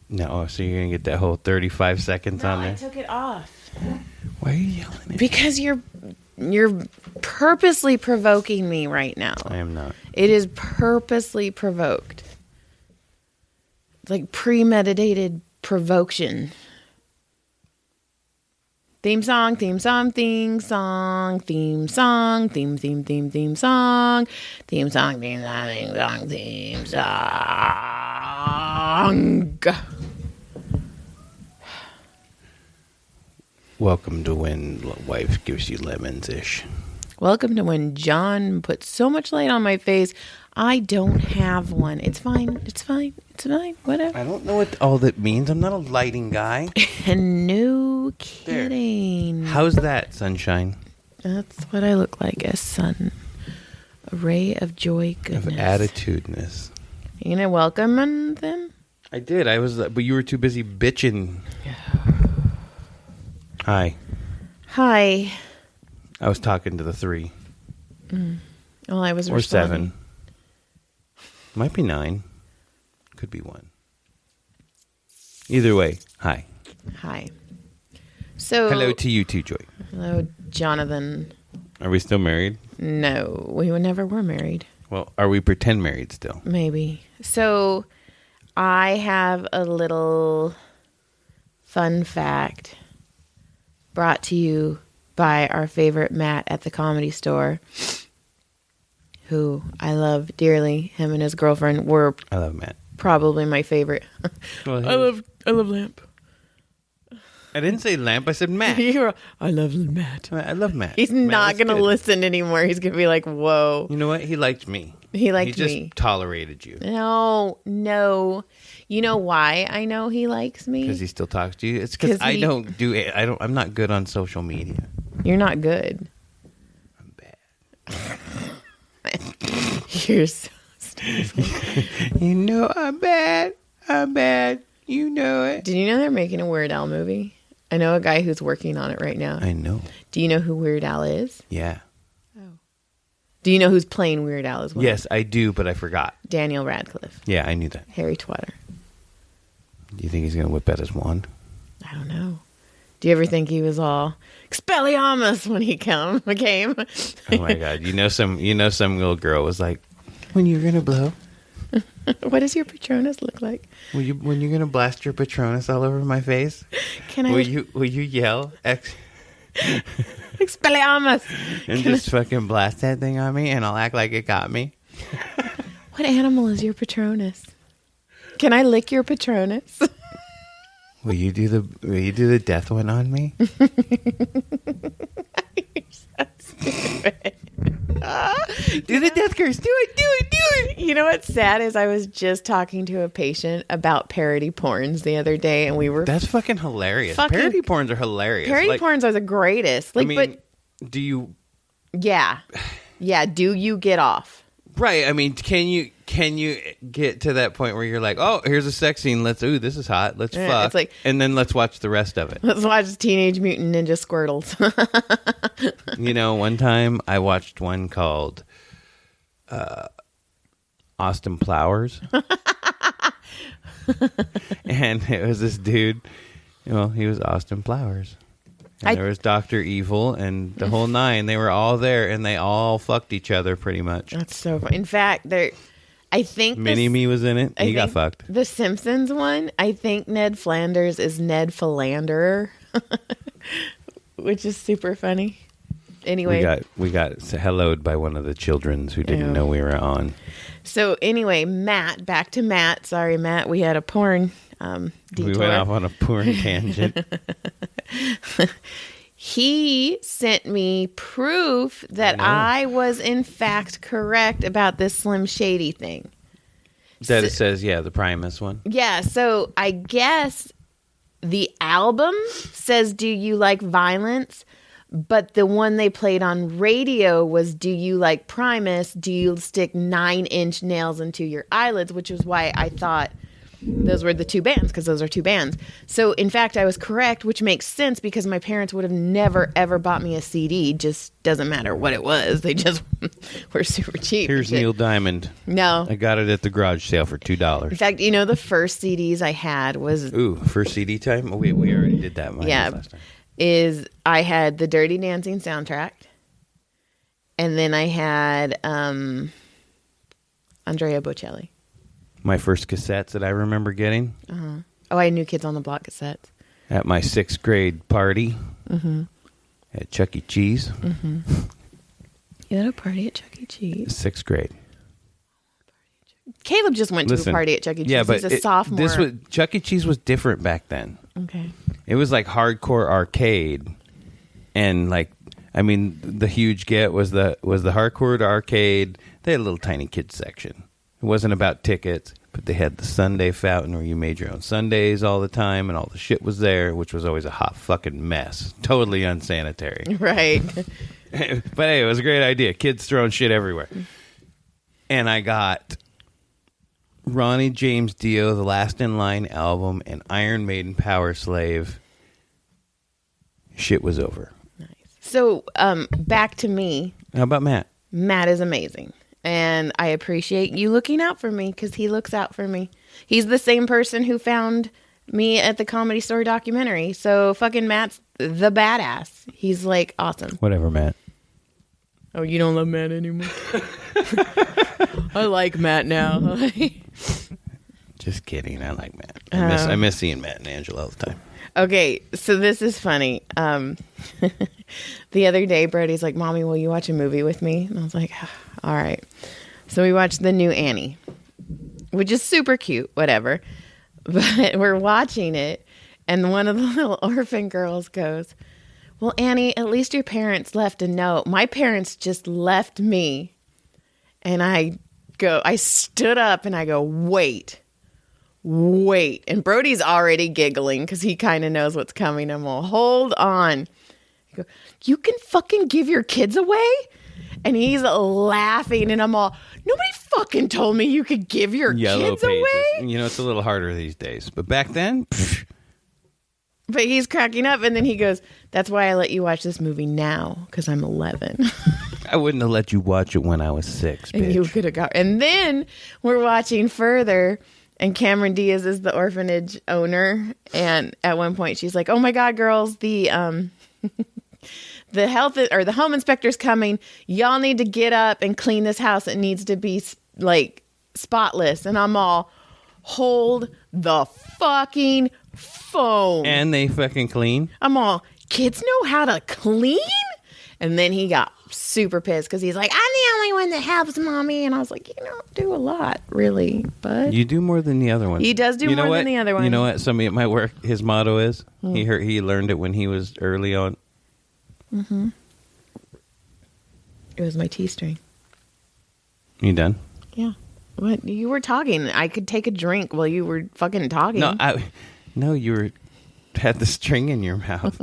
No, so you're going to get that whole 35 seconds on there? I took it off. Why are you yelling at me? Because you're purposely provoking me right now. I am not. It is purposely provoked. Like premeditated provocation. Theme song, theme song, theme song, theme song, theme song, theme song, theme song, theme song. Welcome to when wife gives you lemons-ish. Welcome to when John puts so much light on my face, I don't have one. It's fine. It's fine. It's fine. Whatever. I don't know what all that means. I'm not a lighting guy. No kidding. There. How's that, sunshine? That's what I look like as sun. A ray of joy, goodness. Of attitudeness. You gonna welcome them? I did. But you were too busy bitching. Hi. Hi. I was talking to the 3. Well, I was or responding. 7. Might be 9. Could be 1. Either way, hi. Hi. So. Hello to you too, Joy. Hello, Jonathan. Are we still married? No, we never were married. Well, are we pretend married still? Maybe. So, I have a little fun fact brought to you by our favorite Matt at the Comedy Store, who I love dearly. Him and his girlfriend were I love Matt. Probably my favorite. Well, I love Lamp. I didn't say Lamp. I said Matt. I love Matt. I love Matt. He's not going to listen anymore. He's going to be like, whoa. You know what? He liked me. He liked me. He just tolerated you. No. You know why I know he likes me? Because he still talks to you. It's because I don't do it. I'm not good on social media. You're not good. I'm bad. You're so stupid. You know I'm bad. I'm bad. You know it. Did you know they're making a Weird Al movie? I know a guy who's working on it right now. I know. Do you know who Weird Al is? Yeah. Oh. Do you know who's playing Weird Al as well? Yes, I do, but I forgot. Daniel Radcliffe. Yeah, I knew that. Harry Twatter. Do you think he's going to whip out his wand? I don't know. Do you ever think he was all Expelliarmus when he came? Oh my God! You know some little girl was like, "When you're gonna blow? What does your Patronus look like? When you're gonna blast your Patronus all over my face? Will you yell Expelliarmus and just fucking blast that thing on me, and I'll act like it got me? What animal is your Patronus? Can I lick your Patronus? Will you do the death one on me? You're so stupid. Do the death curse. Do it. You know what's sad is I was just talking to a patient about parody porns the other day, and we were... That's fucking hilarious. Parody porns are hilarious. Parody porns are the greatest. Do you... Yeah. Yeah, do you get off? Right. I mean, can you get to that point where you're like, oh, here's a sex scene. This is hot. Let's fuck. It's like, and then let's watch the rest of it. Let's watch Teenage Mutant Ninja Squirtles. One time I watched one called Austin Powers. And it was this dude. He was Austin Powers. And there was Dr. Evil and the whole 9. They were all there, and they all fucked each other pretty much. That's so funny. In fact, I think Mini-Me was in it. He got fucked. The Simpsons one, I think Ned Flanders is Ned Philanderer, which is super funny. Anyway. We got helloed by one of the children who didn't know we were on. So anyway, back to Matt. Sorry, Matt. We had a porn detour. We went off on a porn tangent. He sent me proof that I was in fact correct about this Slim Shady thing. It says, the Primus one. Yeah, so I guess the album says, "Do you like violence?" But the one they played on radio was, "Do you like Primus? Do you stick 9-inch nails into your eyelids?" Which is why I thought Those were the two bands, because those are two bands. So, in fact, I was correct, which makes sense because my parents would have never, ever bought me a CD. Just doesn't matter what it was. They just were super cheap. Here's Neil Diamond. No. I got it at the garage sale for $2. In fact, you know, the first CDs I had was... Ooh, first CD time? Oh, we already did that. Last time. I had the Dirty Dancing soundtrack. And then I had Andrea Bocelli. My first cassettes that I remember getting. Uh-huh. Oh, I had New Kids on the Block cassettes. At my 6th grade party. Mm-hmm. At Chuck E. Cheese. Mm-hmm. You had a party at Chuck E. Cheese? 6th grade. Caleb just went to a party at Chuck E. Cheese. Yeah, but he's a sophomore. Chuck E. Cheese was different back then. Okay. It was like hardcore arcade. And like, I mean, the huge get was the hardcore arcade. They had a little tiny kids section. It wasn't about tickets, but they had the Sunday fountain where you made your own sundaes all the time, and all the shit was there, which was always a hot fucking mess. Totally unsanitary. Right. But hey, it was a great idea. Kids throwing shit everywhere. And I got Ronnie James Dio, the Last in Line album, and Iron Maiden Power Slave. Shit was over. Nice. So, back to me. How about Matt? Matt is amazing. And I appreciate you looking out for me because he looks out for me. He's the same person who found me at the Comedy Store documentary. So fucking Matt's the badass. He's like awesome. Whatever, Matt. Oh, you don't love Matt anymore? I like Matt now. Just kidding. I like Matt. I miss seeing Matt and Angela all the time. Okay, so this is funny. The other day, Brody's like, Mommy, will you watch a movie with me? And I was like, all right. So we watched the new Annie, which is super cute, whatever. But we're watching it, and one of the little orphan girls goes, well, Annie, at least your parents left a note. My parents just left me. And I stood up and I go, wait. And Brody's already giggling because he kind of knows what's coming. I'm all, hold on. I go, you can fucking give your kids away? And he's laughing, and I'm all, nobody fucking told me you could give your kids away. You know, it's a little harder these days. But back then, But he's cracking up, and then he goes, that's why I let you watch this movie now, because I'm 11. I wouldn't have let you watch it when I was 6, bitch. And you could have got. And then we're watching further, and Cameron Diaz is the orphanage owner, and at one point she's like, oh my God, girls, the the home inspector's coming. Y'all need to get up and clean this house. It needs to be like spotless. And I'm all, hold the fucking phone. And they fucking clean. I'm all, kids know how to clean? And then he got super pissed because he's like, I'm the only one that helps, Mommy. And I was like, you don't do a lot, really, bud. You do more than the other ones. He does do more than the other ones. You know what? Somebody at my work, his motto is, he learned it when he was early on. Mm-hmm. It was my tea string. You done? Yeah. What? You were talking. I could take a drink while you were fucking talking. No, you had the string in your mouth.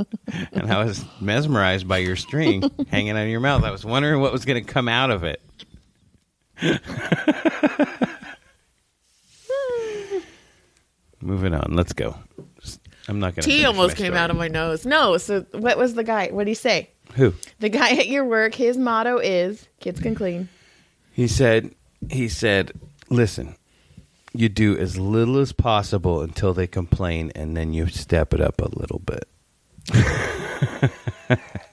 And I was mesmerized by your string hanging out of your mouth. I was wondering what was going to come out of it. Moving on. Let's go. I'm not going to. Tea almost came out of my nose. No. So what was the guy? What did he say? Who? The guy at your work. His motto is kids can clean. He said, listen, you do as little as possible until they complain, and then you step it up a little bit.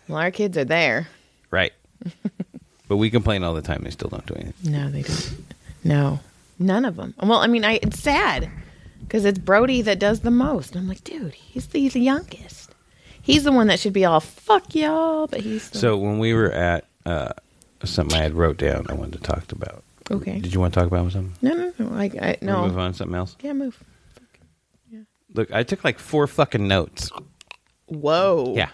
Well, our kids are there. Right. But we complain all the time. They still don't do anything. No, they don't. No. None of them. Well, I mean, it's sad because it's Brody that does the most. I'm like, dude, he's the youngest. He's the one that should be all, fuck y'all, but he's So when we were at something I had wrote down I wanted to talk about. Okay. Did you want to talk about something? No. No. Move on to something else? Yeah, move. Yeah. Look, I took like 4 fucking notes. Whoa. Yeah.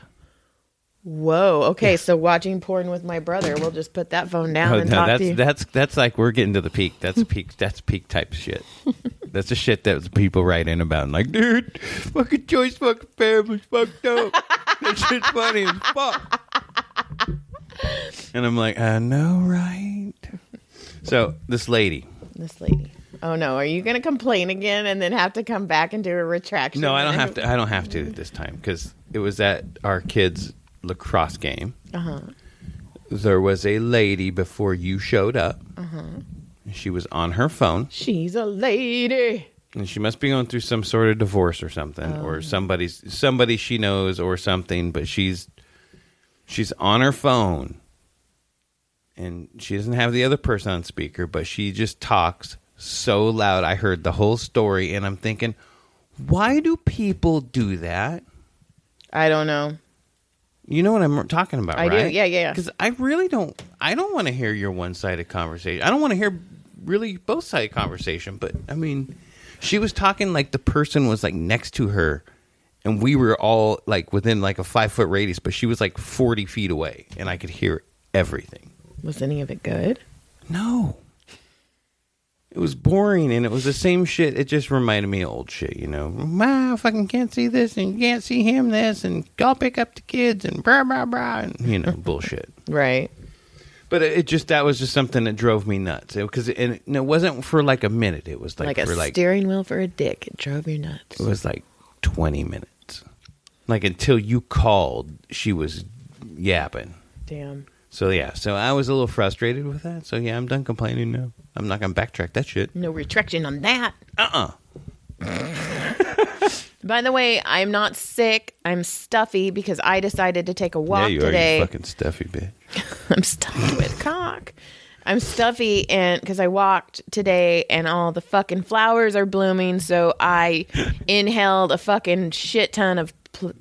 Whoa. Okay, so watching porn with my brother. We'll just put that phone down and talk to you. That's like we're getting to the peak. That's peak type shit. That's the shit that people write in about. And like, dude, fucking choice, fucking family's fucked up. That shit's funny as fuck. And I'm like, I know, right? So this lady. Oh no, are you going to complain again and then have to come back and do a retraction? No, I don't have to. I don't have to this time because it was at our kids' lacrosse game. There was a lady before you showed up. She was on her phone. She's a lady. And she must be going through some sort of divorce or something, or somebody she knows or something. But she's on her phone, and she doesn't have the other person on speaker, but she just talks so loud. I heard the whole story, and I'm thinking, why do people do that? I don't know. You know what I'm talking about, right? I do. Yeah. Because I don't want to hear your one-sided conversation. I don't want to hear really both-sided conversation, but I mean, she was talking like the person was like next to her, and we were all like within like a 5-foot radius, but she was like 40 feet away, and I could hear everything. Was any of it good? No. It was boring, and it was the same shit. It just reminded me of old shit, you know. I fucking can't see this, and you can't see him this, and go pick up the kids, and blah, blah, blah, and, you know, bullshit. Right. But that was just something that drove me nuts. It wasn't for like a minute. It was like a steering wheel for a dick. It drove you nuts. It was like 20 minutes. Like until you called, she was yapping. Damn. So yeah, I was a little frustrated with that. So yeah, I'm done complaining now. I'm not going to backtrack that shit. No retraction on that. By the way, I'm not sick. I'm stuffy because I decided to take a walk today. You fucking stuffy bitch. I'm stuffed with cock. I'm stuffy and because I walked today and all the fucking flowers are blooming. So I inhaled a fucking shit ton of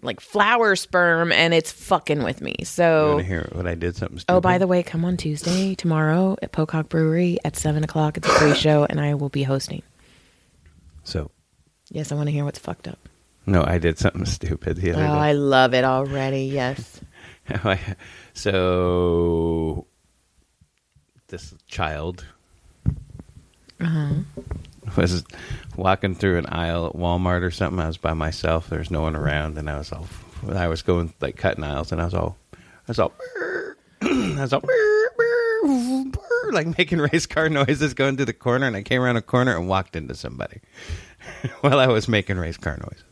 like flower sperm and it's fucking with me. So you want to hear what I did something stupid? Oh, by the way, come on Tuesday, tomorrow at Pocock Brewery at 7:00. It's a free show and I will be hosting. So. Yes, I want to hear what's fucked up. No, I did something stupid the other day. I love it already. Yes. So this child was walking through an aisle at Walmart or something. I was by myself. There's no one around, and I was going like cutting aisles, and I was all like making race car noises going to the corner, and I came around a corner and walked into somebody while I was making race car noises.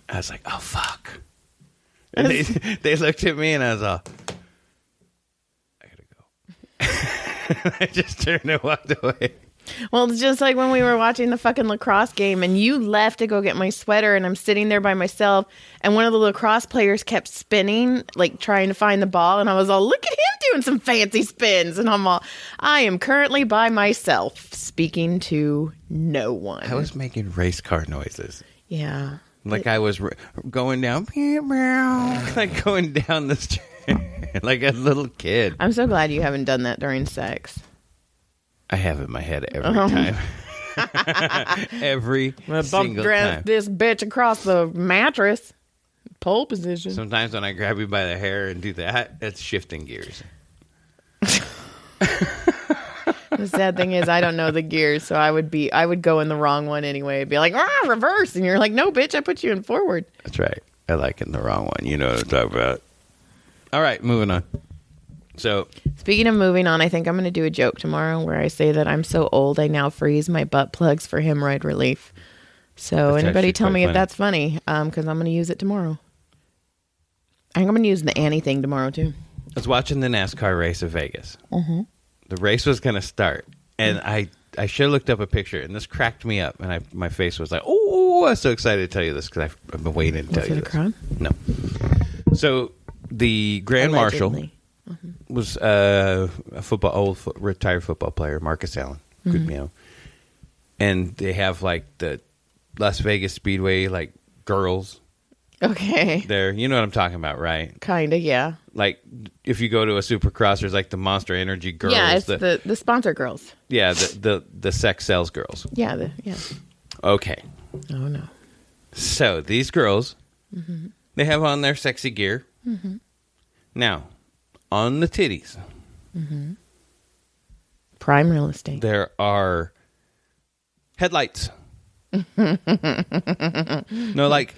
I was like, oh fuck. And they looked at me and I was all, I gotta go. I just turned and walked away. Well, it's just like when we were watching the fucking lacrosse game and you left to go get my sweater and I'm sitting there by myself and one of the lacrosse players kept spinning, like trying to find the ball. And I was all, look at him doing some fancy spins. And I'm all, I am currently by myself speaking to no one. I was making race car noises. Yeah. Like I was going down, like going down the street like a little kid. I'm so glad you haven't done that during sex. I have it in my head every time. Every single time. This bitch across the mattress. Pole position. Sometimes when I grab you by the hair and do that, it's shifting gears. The sad thing is I don't know the gears, so I would go in the wrong one anyway. It'd be like, reverse. And you're like, no, bitch, I put you in forward. That's right. I like it in the wrong one. You know what I'm talking about. All right, moving on. So, speaking of moving on, I think I'm going to do a joke tomorrow where I say that I'm so old I now freeze my butt plugs for hemorrhoid relief. So anybody tell me if that's funny, because I'm going to use it tomorrow. I think I'm going to use the Annie thing tomorrow too. I was watching the NASCAR race of Vegas. Mm-hmm. The race was going to start, and I should have looked up a picture, and this cracked me up, and my face was like, oh, I was so excited to tell you this because I've been waiting to tell you this. Was it a crowd? No. So the Grand Marshal was a retired football player, Marcus Allen, good meal, and they have like the Las Vegas Speedway like girls. Okay. There, you know what I'm talking about, right? Kinda, yeah. Like if you go to a Supercross, there's like the Monster Energy girls. Yeah, it's the sponsor girls. Yeah, the sex sells girls. Yeah, Okay. Oh no. So these girls, they have on their sexy gear. Mm-hmm. Now, on the titties, prime real estate. there are headlights. No, like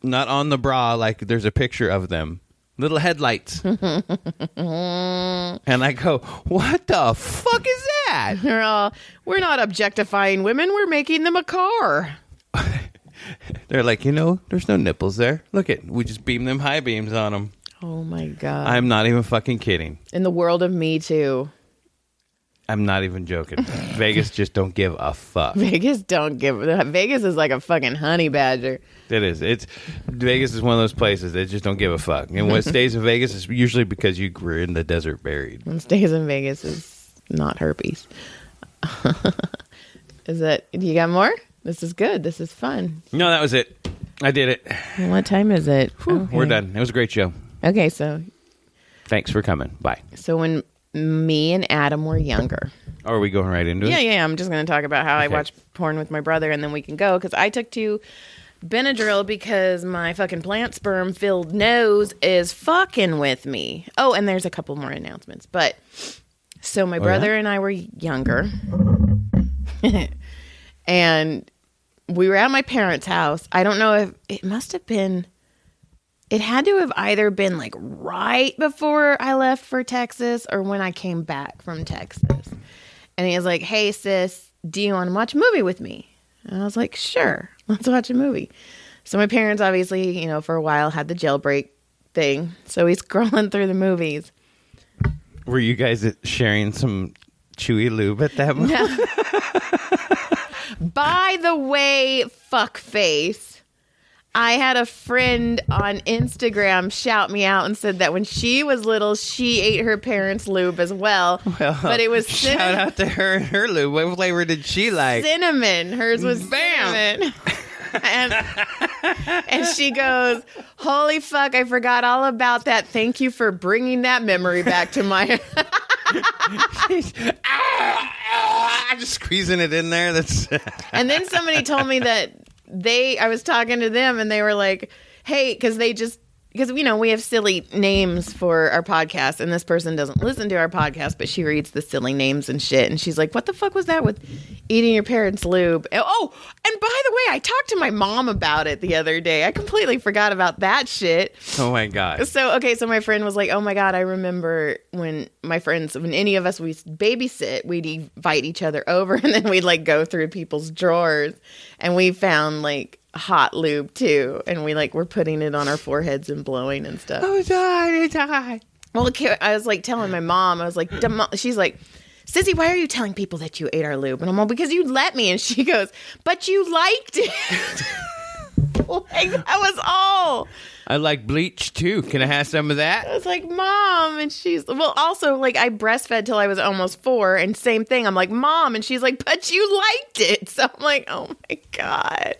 not on the bra. Like there's a picture of them, little headlights. And I go, what the fuck is that? We're not objectifying women. We're making them a car. They're like, there's no nipples there. Look we just beam them high beams on them. Oh my God. I'm not even fucking kidding. In the world of Me Too. I'm not even joking. Vegas just don't give a fuck. Vegas is like a fucking honey badger. It is. Vegas is one of those places that just don't give a fuck. And what stays in Vegas is usually because you grew in the desert buried. What stays in Vegas is not herpes. You got more? This is good. This is fun. No, that was it. I did it. What time is it? Okay. We're done. It was a great show. Okay, so. Thanks for coming. Bye. So when me and Adam were younger. Oh, are we going right into it? Yeah. I'm just going to talk about how I watch porn with my brother, and then we can go. Because I took to Benadryl because my fucking plant sperm filled nose is fucking with me. Oh, and there's a couple more announcements. But so my brother and I were younger. And we were at my parents' house. I don't know if it must have been. It had to have either been like right before I left for Texas or when I came back from Texas. And he was like, hey, sis, do you want to watch a movie with me? And I was like, sure, let's watch a movie. So my parents obviously, for a while had the jailbreak thing. So he's scrolling through the movies. Were you guys sharing some chewy lube at that moment? No. By the way, fuckface. I had a friend on Instagram shout me out and said that when she was little, she ate her parents' lube as well. But it was shout out to her and her lube. What flavor did she like? Cinnamon. Hers was cinnamon. And she goes, holy fuck, I forgot all about that. Thank you for bringing that memory back to my... I'm just squeezing it in there. And then somebody told me that I was talking to them and they were like, hey, because we have silly names for our podcast, and this person doesn't listen to our podcast, but she reads the silly names and shit. And she's like, what the fuck was that with eating your parents' lube? Oh, and by the way, I talked to my mom about it the other day. I completely forgot about that shit. Oh my God. So my friend was like, oh my God, I remember when any of us, we babysit, we'd invite each other over and then we'd like go through people's drawers, and we found like hot lube too, and we like were putting it on our foreheads and blowing and stuff. Oh, die. Well, I was like telling my mom, I was like, she's like, Sissy, why are you telling people that you ate our lube? And I'm all, because you let me. And she goes, but you liked it. Like, that was all. I like bleach too. Can I have some of that? I was like, Mom. And she's, well, also, like, I breastfed till I was almost 4. And same thing. I'm like, Mom. And she's like, but you liked it. So I'm like, oh my God.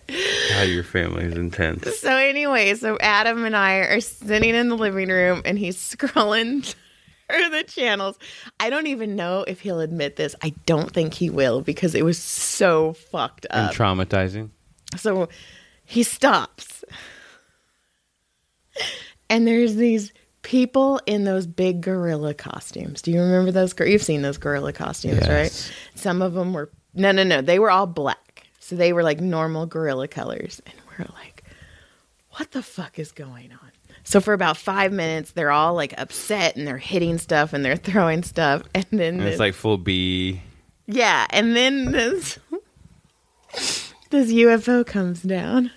How your family is intense. So anyway, Adam and I are sitting in the living room and he's scrolling through the channels. I don't even know if he'll admit this. I don't think he will, because it was so fucked up. And traumatizing. So he stops. And there's these people in those big gorilla costumes. Do you remember those? You've seen those gorilla costumes, yes. Right? Some of them were... No. They were all black. So they were like normal gorilla colors. And we're like, what the fuck is going on? So for about 5 minutes, they're all like upset and they're hitting stuff and they're throwing stuff. And then... it's like full B. Yeah. And then this UFO comes down.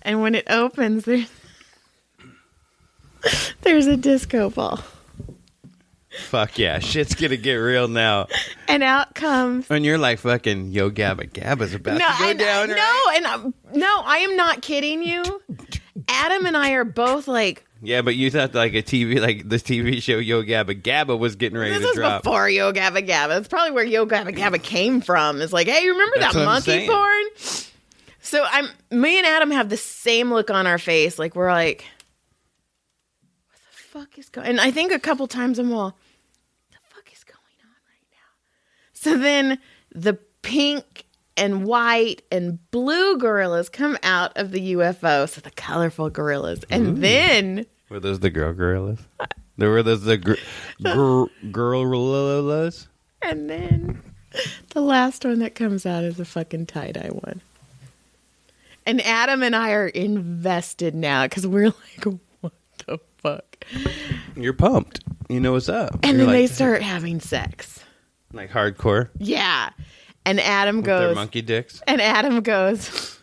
And when it opens, there's a disco ball. Fuck yeah. Shit's gonna get real now. And out comes... And you're like, fucking Yo Gabba Gabba's about to go down. I am not kidding you. Adam and I are both like... Yeah, but you thought like the TV show Yo Gabba Gabba was getting ready to drop. This was before Yo Gabba Gabba. It's probably where Yo Gabba Gabba came from. It's like, hey, you remember that monkey porn? So me and Adam have the same look on our face. Like, we're like... fuck is going? And I think a couple times I'm all, the fuck is going on right now? So then the pink and white and blue gorillas come out of the UFO. So the colorful gorillas. And then... Were those the girl gorillas? Were those the girl gorillas? And then the last one that comes out is a fucking tie-dye one. And Adam and I are invested now because we're like, what the fuck. You're pumped. You know what's up. And You're then they like, start having sex. like hardcore. Yeah. And Adam With goes. their monkey dicks. And Adam goes,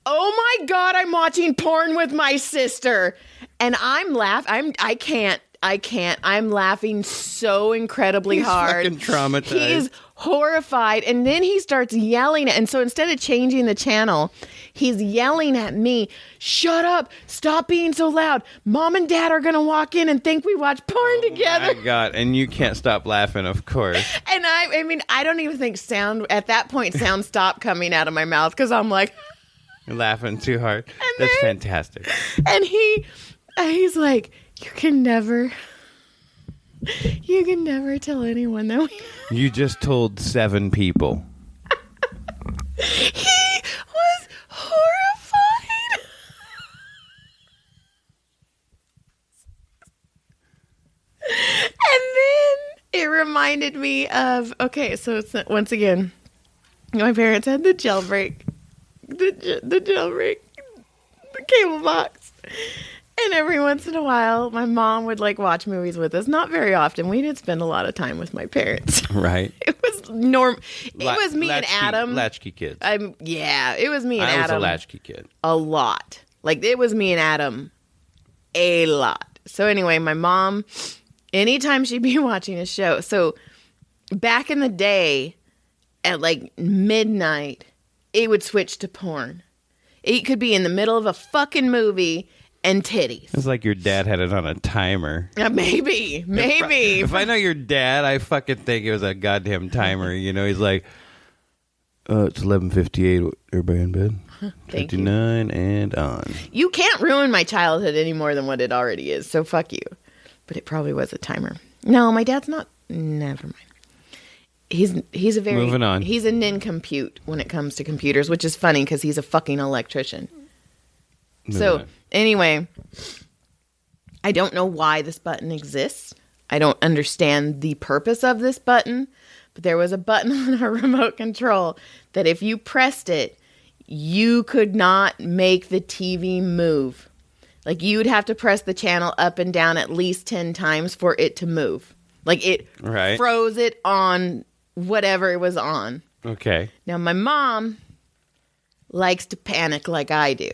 oh my God, I'm watching porn with my sister. And I'm laughing. I can't. I'm laughing so incredibly hard. Fucking traumatized. He's horrified. And then he starts yelling. And so instead of changing the channel, he's yelling at me, shut up. Stop being so loud. Mom and Dad are going to walk in and think we watch porn together. My God. And you can't stop laughing, of course. And I mean, I don't even think sound stopped coming out of my mouth because I'm like... You're laughing too hard. That's fantastic. And he's like, you can never tell anyone that we... You just told 7 people. He was horrified. And then it reminded me of, okay, so it's, once again, my parents had the jailbreak, the cable box. And every once in a while, my mom would like watch movies with us. Not very often. We didn't spend a lot of time with my parents. Right. It was It was me and Adam. Latchkey kids. Yeah, it was me and Adam. I was a latchkey kid. A lot. Like, it was me and Adam. A lot. So anyway, my mom, anytime she'd be watching a show. So back in the day, at like midnight, it would switch to porn. It could be in the middle of a fucking movie and titties. It's like your dad had it on a timer. Maybe. If I know your dad, I fucking think it was a goddamn timer. You know, he's like, it's 11:58. Everybody in bed? 59 and on. You can't ruin my childhood any more than what it already is, so fuck you. But it probably was a timer. No, my dad's not. Never mind. He's a very... Moving on. He's a nincompoop when it comes to computers, which is funny because he's a fucking electrician. So, anyway, I don't know why this button exists. I don't understand the purpose of this button, but there was a button on our remote control that if you pressed it, you could not make the TV move. Like, you'd have to press the channel up and down at least 10 times for it to move. Like, it froze it on whatever it was on. Okay. Now, my mom likes to panic like I do.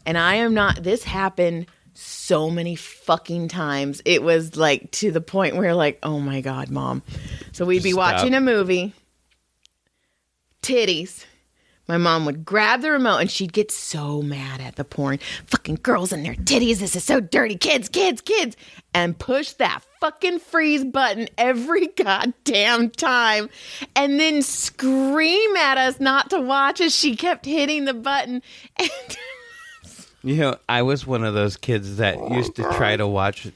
And I am not... This happened so many fucking times. It was like to the point where like, oh my God, Mom. So we'd be watching a movie. Titties. My mom would grab the remote and she'd get so mad at the porn. Fucking girls and their titties. This is so dirty. Kids. And push that fucking freeze button every goddamn time. And then scream at us not to watch as she kept hitting the button. And you know, I was one of those kids that used to try to watch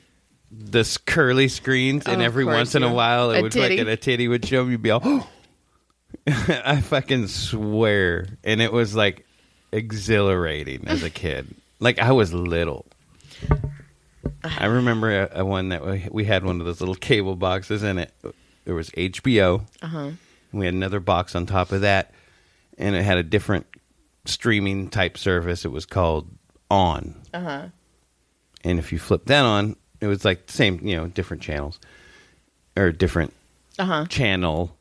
this curly screens. And every once in a while, it would like a titty would show me. You'd be all... Oh. I fucking swear. And it was like exhilarating as a kid. Like I was little. I remember a one that we had one of those little cable boxes in it. There was HBO. And we had another box on top of that. And it had a different streaming type service. It was called On. And if you flip that on, it was like the same, you know, different channels. Or different channel.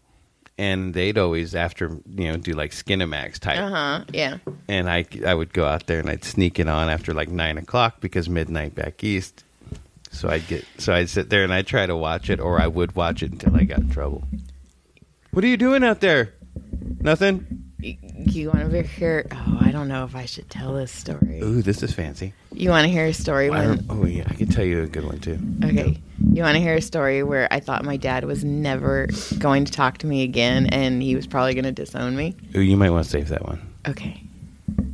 And they'd always, after, you know, do like Skinamax type. Yeah. And I would go out there and I'd sneak it on after like 9 o'clock because midnight back east. So I'd sit there and I'd try to watch it, or I would watch it until I got in trouble. What are you doing out there? Nothing? You want to hear... Oh, I don't know if I should tell this story. Ooh, this is fancy. You want to hear a story Oh, yeah. I can tell you a good one, too. Okay. You want to hear a story where I thought my dad was never going to talk to me again, and he was probably going to disown me? Ooh, you might want to save that one. Okay.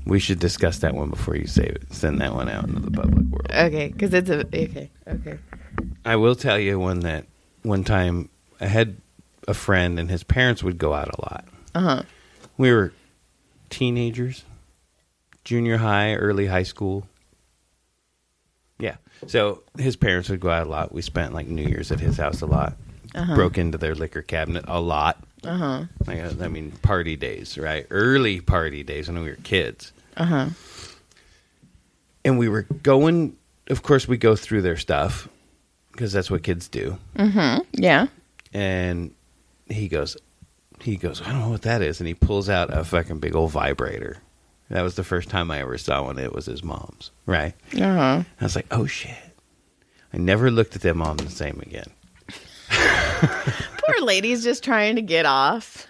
We should discuss that one before you save it. Send that one out into the public world. Okay, because it's a... Okay. I will tell you one time I had a friend, and his parents would go out a lot. We were teenagers, junior high, early high school. Yeah. So his parents would go out a lot. We spent like New Year's at his house a lot. Broke into their liquor cabinet a lot. Like, I mean, party days, right? Early party days when we were kids. And we were going of course, we go through their stuff because that's what kids do. Mm-hmm. Yeah. And he goes, I don't know what that is. And he pulls out a fucking big old vibrator. That was the first time I ever saw one. It was his mom's, right? Uh-huh. I was like, oh, shit. I never looked at that mom the same again. Poor lady's just trying to get off.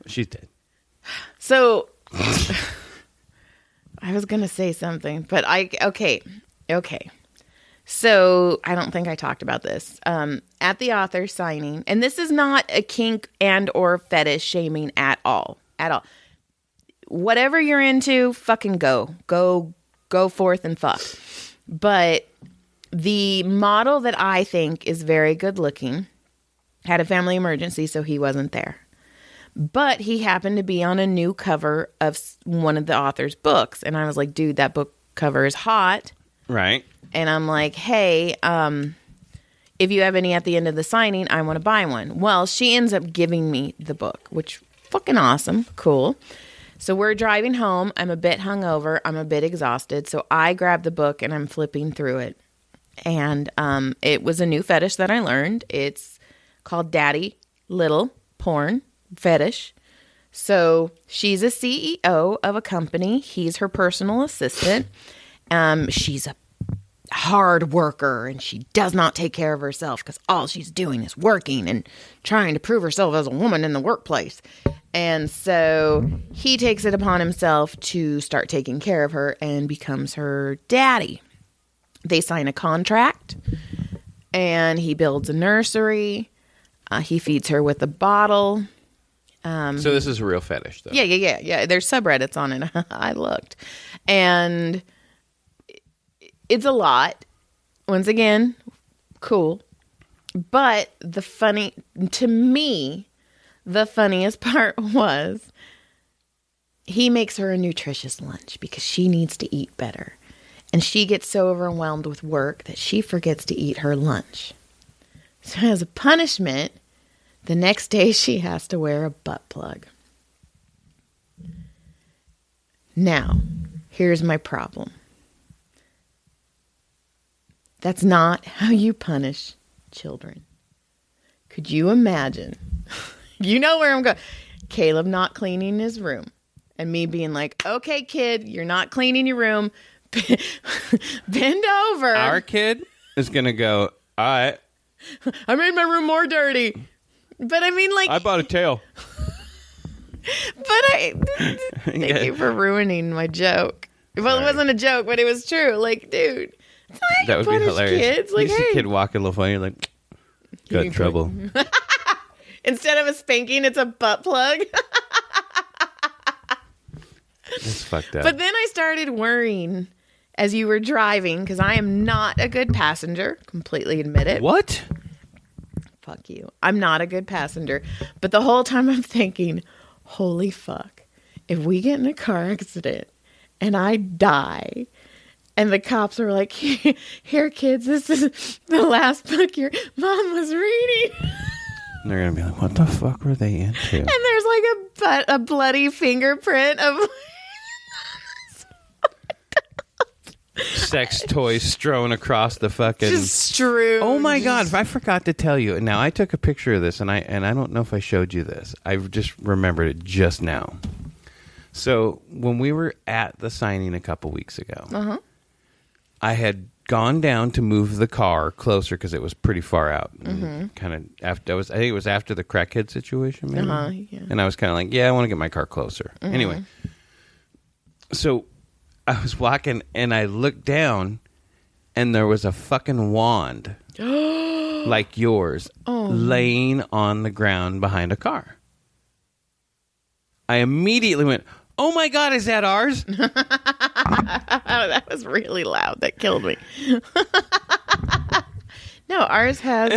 She's dead. So, I was going to say something, but okay. So, I don't think I talked about this. At the author signing, and this is not a kink and or fetish shaming at all. Whatever you're into, fucking go forth and fuck. But the model that I think is very good looking had a family emergency, so he wasn't there. But he happened to be on a new cover of one of the author's books. And I was like, dude, that book cover is hot. Right. And I'm like, hey, if you have any at the end of the signing, I want to buy one. Well, she ends up giving me the book, which fucking awesome. Cool. So we're driving home. I'm a bit hungover. I'm a bit exhausted. So I grab the book and I'm flipping through it. And it was a new fetish that I learned. It's called Daddy Little Porn Fetish. So she's a CEO of a company. He's her personal assistant. She's a hard worker and she does not take care of herself because all she's doing is working and trying to prove herself as a woman in the workplace. And so he takes it upon himself to start taking care of her and becomes her daddy. They sign a contract and he builds a nursery. He feeds her with a bottle. So this is a real fetish, though. Yeah. There's subreddits on it. I looked. And it's a lot. Once again, cool. But the funniest part was he makes her a nutritious lunch because she needs to eat better. And she gets so overwhelmed with work that she forgets to eat her lunch. So as a punishment, the next day she has to wear a butt plug. Now, here's my problem. That's not how you punish children. Could you imagine? You know where I'm going. Caleb not cleaning his room. And me being like, okay, kid, you're not cleaning your room. Bend over. Our kid is going to go, all right. I made my room more dirty. But I mean, like... I bought a tail. Thank you for ruining my joke. Well, It wasn't a joke, but it was true. Like, dude... That would be hilarious. Kids. Like, you see a kid walking a little funny, you're like, got in trouble. Instead of a spanking, it's a butt plug. It's fucked up. But then I started worrying as you were driving, because I am not a good passenger. Completely admit it. What? Fuck you. I'm not a good passenger. But the whole time I'm thinking, holy fuck. If we get in a car accident and I die... And the cops are like, here, kids, this is the last book your mom was reading. And they're going to be like, what the fuck were they into? And there's like a bloody fingerprint of... Sex toys strewn across the fucking... Just strewn. Oh my God, I forgot to tell you. Now, I took a picture of this, and I don't know if I showed you this. I just remembered it just now. So, when we were at the signing a couple weeks ago... I had gone down to move the car closer because it was pretty far out. Kind of after I think it was after the crackhead situation, maybe. Yeah. And I was kind of like, I want to get my car closer. Anyway, so I was walking and I looked down, and there was a fucking wand like yours laying on the ground behind a car. I immediately went, oh my God, is that ours? That was really loud. That killed me. No, ours has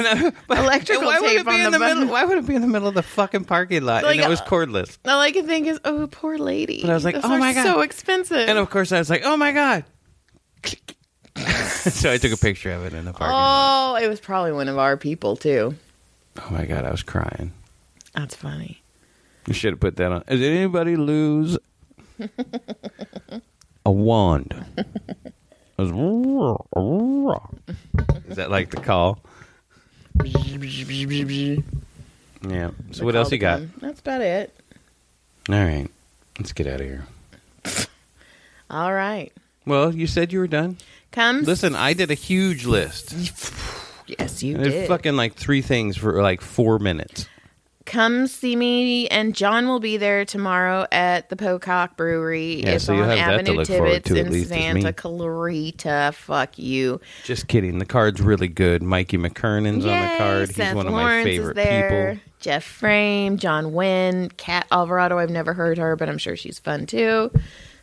electrical tape on the middle. Why would it be in the middle of the fucking parking lot? Like, and it was cordless. All I can think is, oh, poor lady. But I was like, Those oh my are God. so expensive. And of course I was like, oh my God. So I took a picture of it in the parking lot. Oh, it was probably one of our people too. Oh my God, I was crying. That's funny. You should have put that on. Did anybody lose a wand Is that like the call? Yeah. So what else you got? That's about it. All right. Let's get out of here. All right. Well, you said you were done. Listen, I did a huge list. Yes, you I did. fucking like 3 things for like 4 minutes. Come see me, and John will be there tomorrow at the Pocock Brewery. Yeah, it's so you'll on have that to Avenue look forward Tibbetts to, at in least, as Santa me. Clarita. Fuck you. Just kidding. The card's really good. Mikey McKernan's on the card. He's Seth one of Lawrence my favorite is there. people. Jeff Frame, John Wynn, Kat Alvarado. I've never heard her, but I'm sure she's fun too.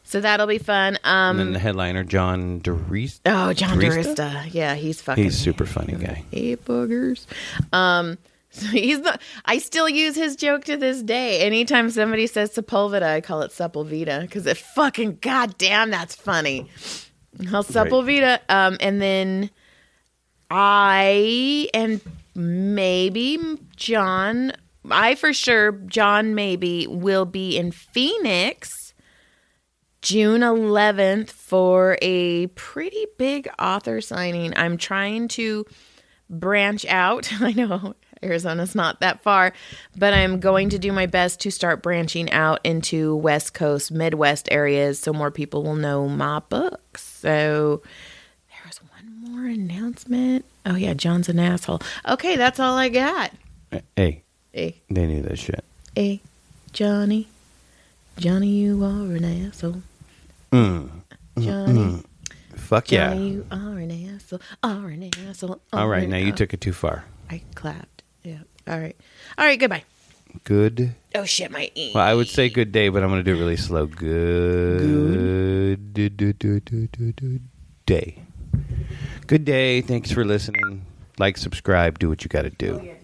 So that'll be fun. And then the headliner, John DeRista. Oh, John DeRista. Yeah, he's fucking. He's a super funny guy. Hey, boogers. So I still use his joke to this day. Anytime somebody says Sepulveda, I call it Sepulveda because it fucking goddamn that's funny. I'll Sepulveda. And then I and maybe John, John maybe will be in Phoenix June 11th for a pretty big author signing. I'm trying to branch out. I know Arizona's not that far, but I'm going to do my best to start branching out into West Coast, Midwest areas so more people will know my books. So there was one more announcement. Oh, yeah, John's an asshole. Okay, that's all I got. Hey. Hey. They knew that shit. Hey, Johnny. Johnny, you are an asshole. Johnny. Fuck yeah. Johnny, you are an asshole. Are an asshole. All right, now you took it too far. I clapped. Yeah. All right. All right, goodbye. Good. Oh, shit, my E. Well, I would say good day, but I'm going to do it really slow. Good day. Good day. Thanks for listening. Like, subscribe, do what you got to do.